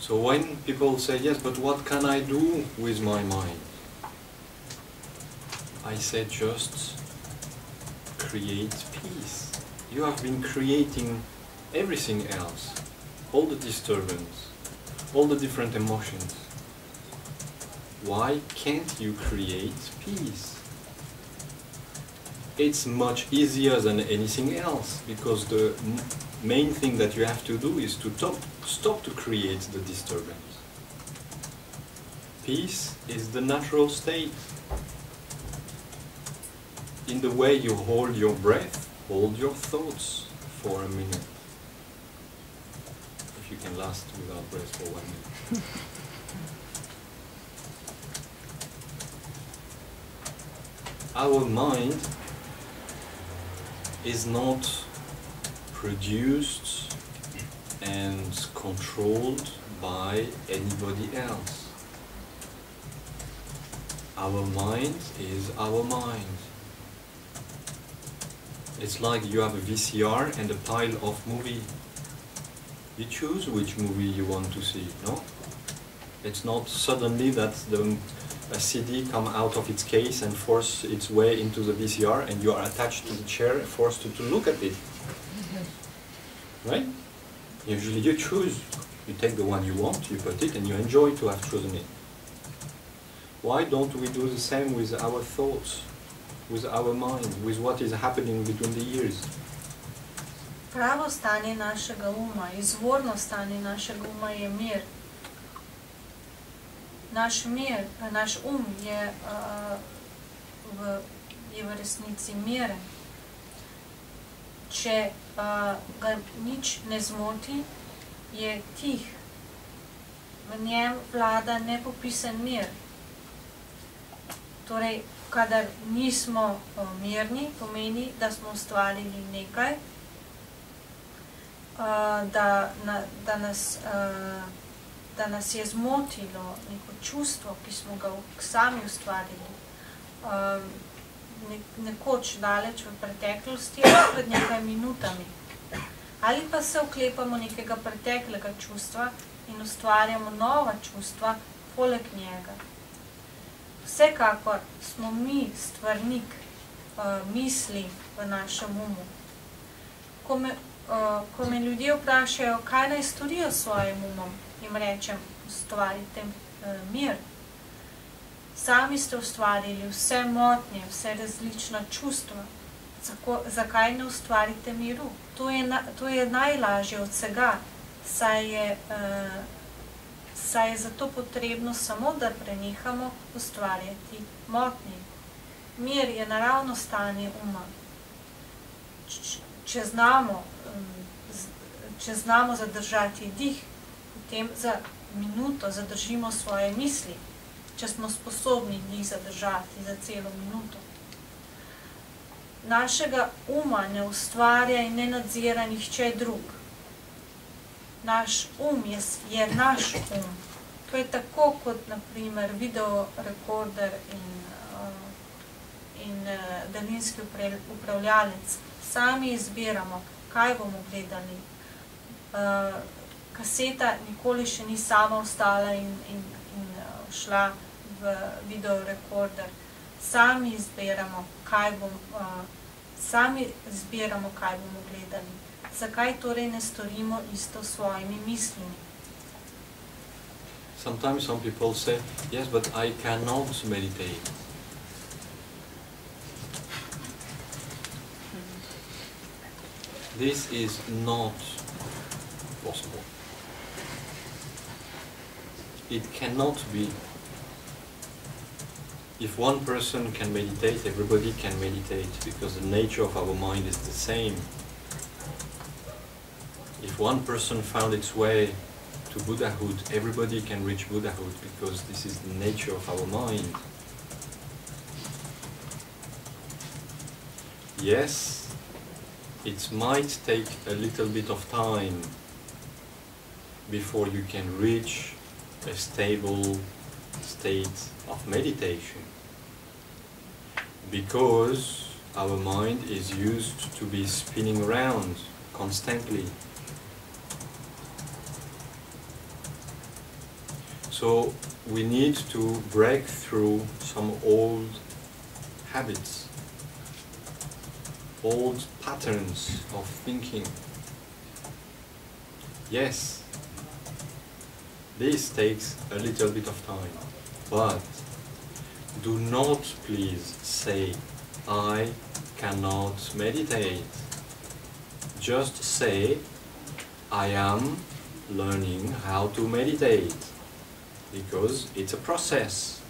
So when people say, yes, but what can I do with my mind? I say just create peace. You have been creating everything else, all the disturbance, all the different emotions. Why can't you create peace? It's much easier than anything else, because the main thing that you have to do is to stop to create the disturbance. Peace is the natural state. In the way you hold your breath, hold your thoughts for a minute. If you can last without breath for 1 minute. Our mind is not produced and controlled by anybody else. Our mind is our mind. It's like you have a VCR and a pile of movies. You choose which movie you want to see, no? It's not suddenly that a CD comes out of its case and force its way into the VCR and you are attached to the chair, forced to look at it. Right? Usually you choose. You take the one you want, you put it, and you enjoy to have chosen it. Why don't we do the same with our thoughts, with our mind, with what is happening between the ears? Pravo stanje našega uma, izvorno stanje našega uma je mir. Naš je v resnici miren. Če ga nič ne zmoti, je tih. V njem vlada nepopisan mir. Torej, kadar nismo mirni, pomeni, da smo ustvarili nekaj, da nas je zmotilo neko čustvo, ki smo ga sami ustvarili, nekoč daleč v preteklosti ali pred nekaj minutami. Ali pa se oklepamo nekega preteklega čustva in ustvarjamo nova čustva poleg njega. Vsekakor smo mi stvarnik misli v našem umu. Ko me ljudje vprašajo, kaj naj storijo s svojim umom, jim rečem, ustvarite mir. Sami ste ustvarili vse motnje, vse različna čustva. Zakaj ne ustvarite miru? To je najlažje od vsega, saj je zato potrebno samo, da prenehamo ustvarjati motnje. Mir je naravno stanje uma. Če znamo zadržati dih, potem za minuto zadržimo svoje misli, če smo sposobni njih zadržati za celo minuto. Našega uma ne ustvarja in ne nadzira nihče drug. Naš je naš um. To je tako kot, na primer, videorekorder in daljinski upravljalec. Sami izbiramo, kaj bomo gledali. Kaseta nikoli še ni sama ostala in šla v videorekorder. Sami izbiramo, kaj bomo gledali. Zakaj torej ne storimo isto s svojimi mislimi? Sometimes some people say, yes, but I cannot meditate. This is not possible. It cannot be. If one person can meditate, everybody can meditate, because the nature of our mind is the same. If one person found its way to Buddhahood, everybody can reach Buddhahood, because this is the nature of our mind. Yes, it might take a little bit of time before you can reach a stable state of meditation, because our mind is used to be spinning around constantly. So we need to break through some old habits, old patterns of thinking. Yes, this takes a little bit of time, but do not please say, I cannot meditate. Just say, I am learning how to meditate, because it's a process.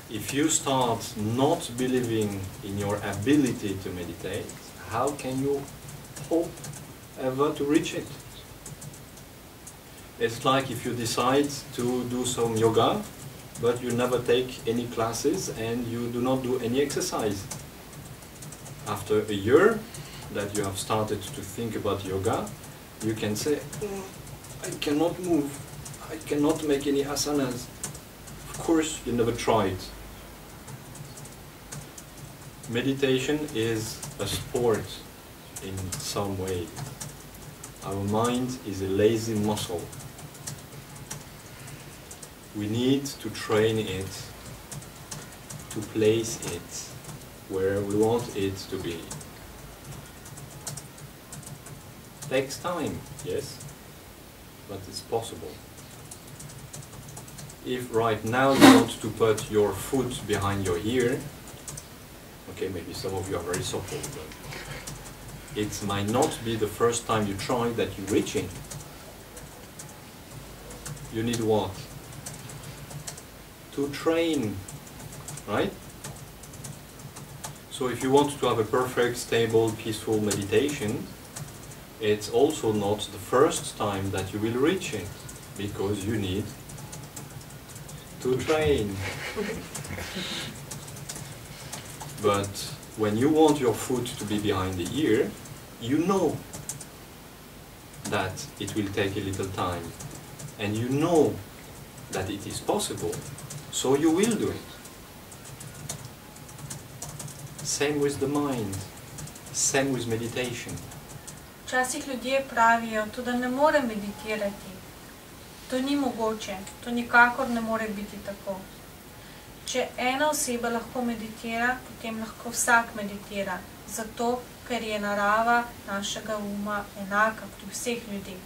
If you start not believing in your ability to meditate, how can you hope ever to reach it? It's like if you decide to do some yoga, but you never take any classes and you do not do any exercise. After a year that you have started to think about yoga, you can say, I cannot move, I cannot make any asanas. Of course, you never tried. Meditation is a sport in some way. Our mind is a lazy muscle. We need to train it, to place it where we want it to be. Takes time, yes, but it's possible. If right now you want to put your foot behind your ear, okay, maybe some of you are very supple, but it might not be the first time you try that you reach in. You need what? To train, right? So if you want to have a perfect, stable, peaceful meditation, it's also not the first time that you will reach it, because you need to train. But when you want your foot to be behind the ear, you know that it will take a little time, and you know that it is possible, so you will do it. Same with the mind, same with meditation. Včasih ljudje pravijo, to da ne more meditirati. To ni mogoče, to nikakor ne more biti tako. Če ena oseba lahko meditira, potem lahko vsak meditira, zato ker je narava našega uma enaka pri vseh ljudeh.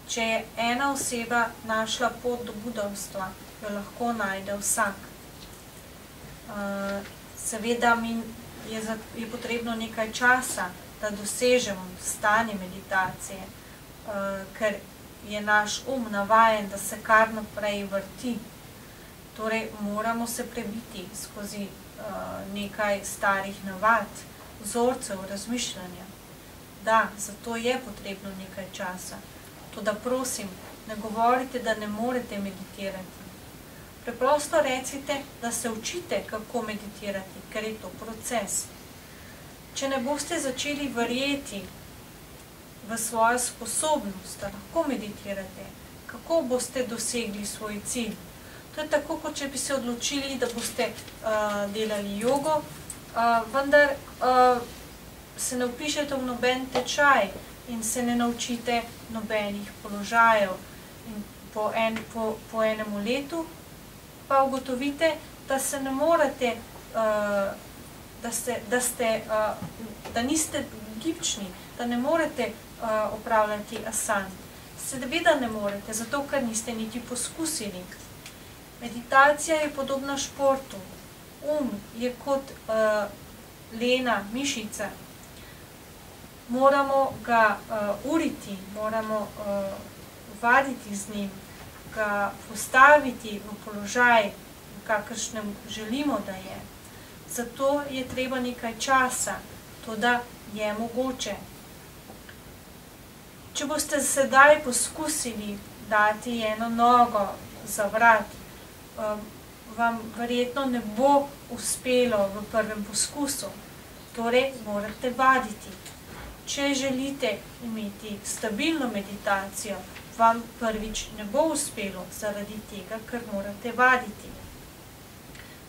Če je ena oseba našla pot do budovstva, jo lahko najde vsak. Seveda je potrebno nekaj časa, da dosežemo stanje meditacije, ker je naš navajen, da se kar naprej vrti. Torej, moramo se prebiti skozi nekaj starih navad, vzorcev razmišljanja. Da, zato je potrebno nekaj časa. Toda prosim, ne govorite, da ne morete meditirati. Preprosto recite, da se učite, kako meditirati, ker je to proces. Če ne boste začeli verjeti v svojo sposobnost, da lahko meditirate, kako boste dosegli svoj cilj? To je tako, kot če bi se odločili, da boste delali jogo, vendar se ne vpišete v noben tečaj in se ne naučite nobenih položajev. In po enem letu pa ugotovite, da se ne morete, da niste gibčni, da ne morete opravljati asan. Seveda ne morete, zato ker niste niti poskusili. Meditacija je podobna športu. Je kot lena mišica. Moramo ga uriti, moramo vaditi z njim, ga postaviti v položaj, v kakršnem želimo, da je. Zato je treba nekaj časa, to da je mogoče. Če boste sedaj poskusili dati eno nogo za vrat, vam verjetno ne bo uspelo v prvem poskusu. Torej, morate vaditi. Če želite imeti stabilno meditacijo, vam prvič ne bo uspelo zaradi tega, ker morate vaditi.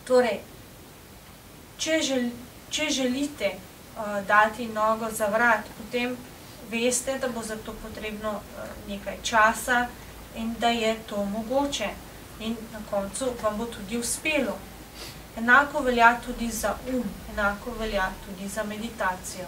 Torej, če želite dati nogo za vrat, potem veste, da bo za to potrebno nekaj časa in da je to mogoče. In na koncu vam bo tudi uspelo. Enako velja tudi za enako velja tudi za meditacijo.